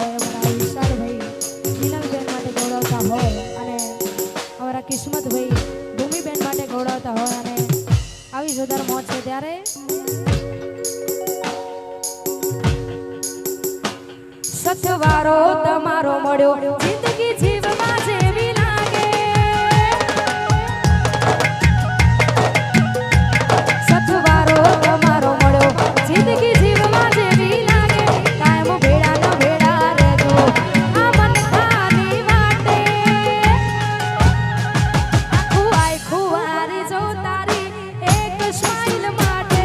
હોય, અમારા વિશાલભાઈ મિનલબેન માટે ગૌરવતા હોય અને અમારા કિસ્મતભાઈ ભૂમિબેન માટે ગૌરવતા હોય અને આવી જોરદાર મોજ છે ત્યારે સથવારો તમારો મળ્યો જિંદગી જીવવા જેવી લાગે સથવારો તમારો મળ્યો જિંદગી જીવવા જેવી લાગે કાયમ ભેડા ન ભેડા રહેજો આ મન ખાલી વાટે આખું આખું વારી જો તારી એક સ્માઈલ માટે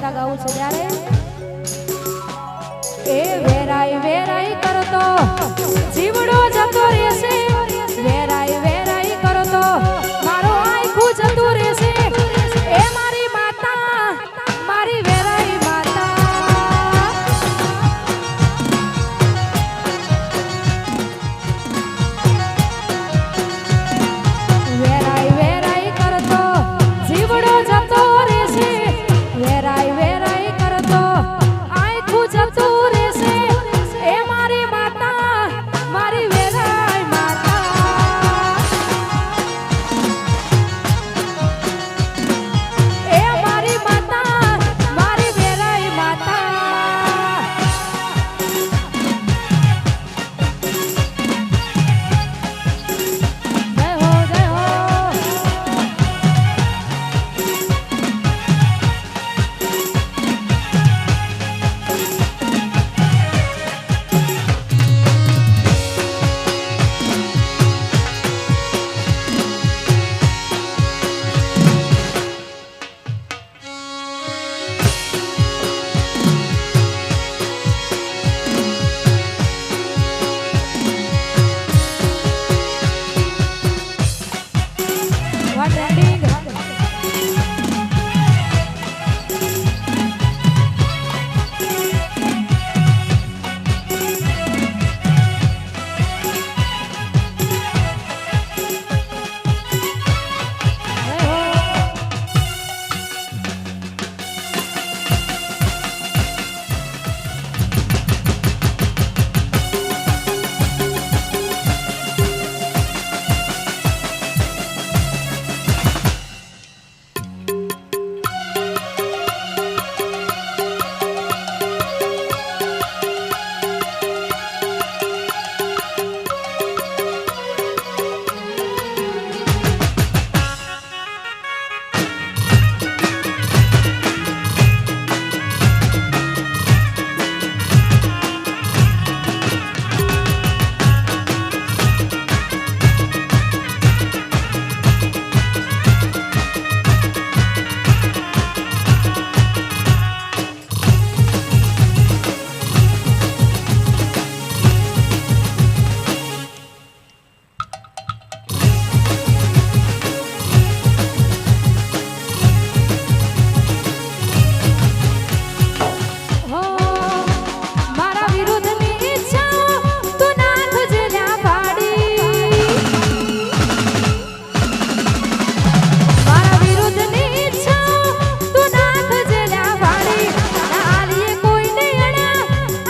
કરતા ગાવું છે ત્યારે એ વેરાઈ વેરાઈ કરતો જીવડો જતો રહેશે વેરાઈ વેરાઈ કરતો મારો આખું જતું રહેશે એ મારી માતા મારી વેરાઈ માતા વેરાઈ વેરાઈ કરતો જીવડો જતો રહેશે વેરાઈ વેરાઈ કરતો આખું જતું રહેશે એ મારી માતા મારી વેરાઈ માતા એ મારી માતા મારી વેરાઈ માતા જય હો જય હો What ending? મારા વિરુદ્ધની ઈચ્છા તું નાથ જેલ્યા પાડી મારા વિરુદ્ધની ઈચ્છા તું નાથ જેલ્યા પાડી નાલીએ કોઈને અડા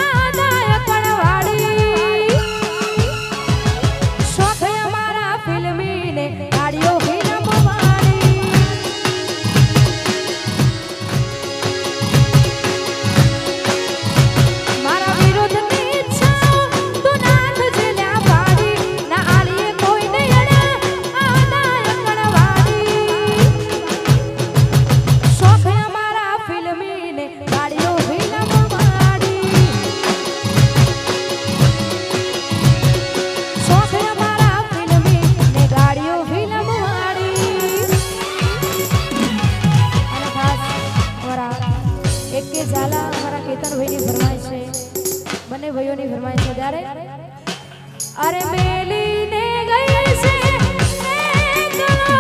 આદાય કણવાડી શોખ અમારા ફિલ્મીને ગાડીઓ ફિલ્મ વાળી મારા વિરુદ્ધની ઈચ્છા તું નાથ જેલ્યા પાડી ના આલીએ કોઈને અડા આદાય કણવાડી શોખ અમારા ફિલ્મીને ગાડીઓ ફિલ્મ વાળી શોખ અમારા ફિલ્મીને ગાડીઓ ફિલ્મ વાળી અને ખાસ અમારા એક કે ઝાલા અમારા કેતનભાઈની ફરમાઈશ છે બંને ભાઈઓની ફરમાઈશ છે ત્યારે અરે મેલીને ગઈ છે એકલો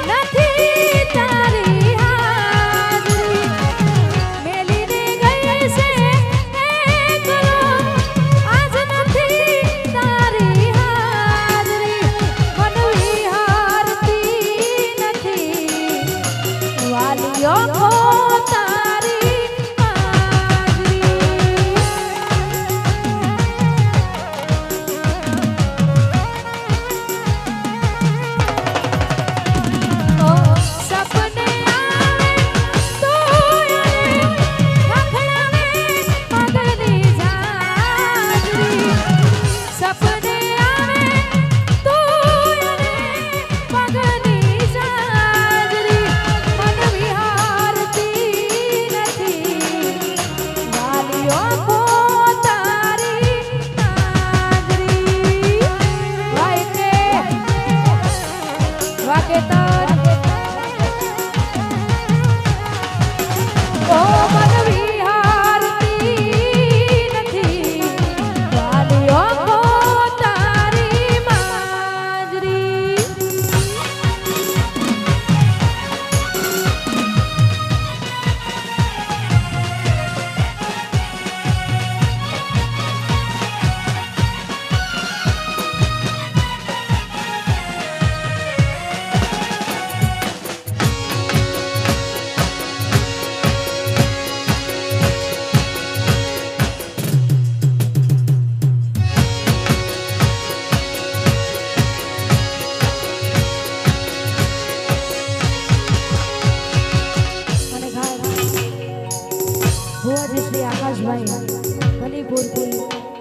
નથી તારી હાજરી મેલીને ગઈ છે એકલો આજ નથી તારી હાજરી મન વિહારતી નથી વાલીઓ કો તારી હાજરી સુભાષભાઈ ગલીપુરથી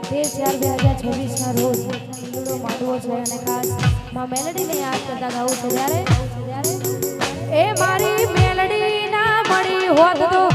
13/4/2026 ના રોજ ઈંડુડો માંડવો છે અને ખાસ માં મેલડીને યાદ કરતા ગાવું છે ત્યારે એ મારી મેલડી ના મળી હોત તો